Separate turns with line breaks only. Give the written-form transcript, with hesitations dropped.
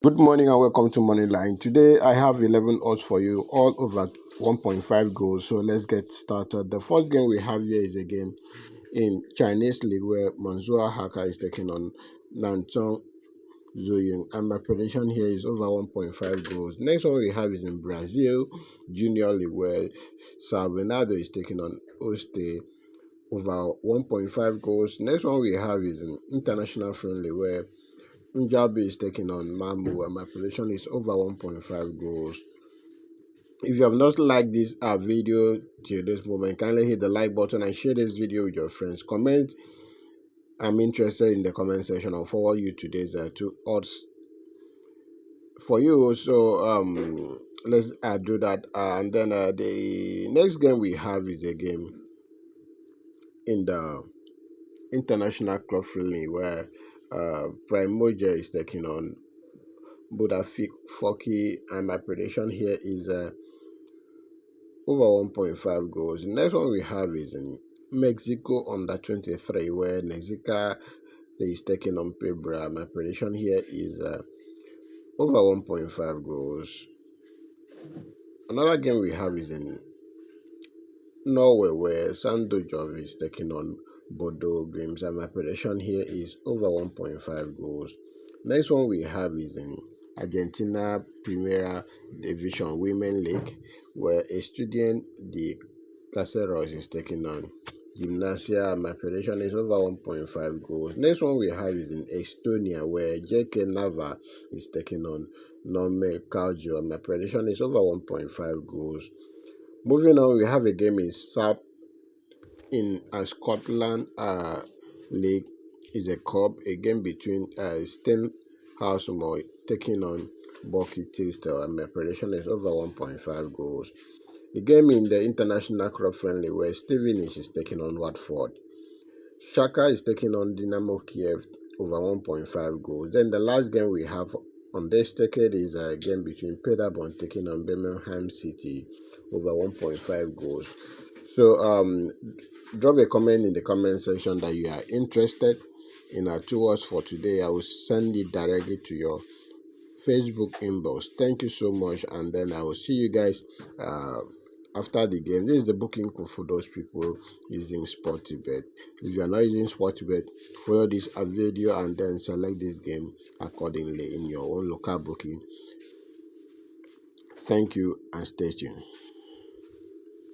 Good morning and welcome to Moneyline. Today I have 11 odds for you, all over 1.5 goals. So let's get started. The first game we have here is a game in Chinese League where Manzhou Haka is taking on Nantong Zuying, and my prediction here is over 1.5 goals. Next one we have is in Brazil Junior League where Sao Bernardo is taking on Oste, over 1.5 goals. Next one we have is in International Friendly where Njabi is taking on Mamu, and my prediction is over 1.5 goals. If you have not liked this video till this moment, kindly hit the like button and share this video with your friends. Comment I'm interested in the comment section. I'll forward you today's two odds for you. So let's do that. And then the next game we have is a game in the International Club Friendly where Prime Moja is taking on Buddha Foki, and my prediction here is over 1.5 goals. The next one we have is in Mexico under 23 where Mexico is taking on Pebra. My prediction here is over 1.5 goals. Another game we have is in Norway where Sandojov is taking on Bodo Glimt, and my prediction here is over 1.5 goals. Next one we have is in Argentina Primera Division Women League where a student de Caceros is taking on Gimnasia. My prediction is over 1.5 goals. Next one we have is in Estonia where JK Nava is taking on Nome Calcio, and my prediction is over 1.5 goals. Moving on, we have a game in Scotland League is a cup, a game between Stenhousemoor taking on Bucky Tistel, and my prediction is over 1.5 goals. The game in the International Club Friendly where Stevenage is taking on Watford. Shaka is taking on Dynamo Kiev, over 1.5 goals. Then the last game we have on this ticket is a game between Peterborough taking on Birmingham City, over 1.5 goals. So drop a comment in the comment section that you are interested in our tours for today. I will send it directly to your Facebook inbox. Thank you so much, and then I will see you guys after the game. This is the booking code for those people using Sportybet. If you are not using Sportybet, follow this video and then select this game accordingly in your own local booking. Thank you and stay tuned.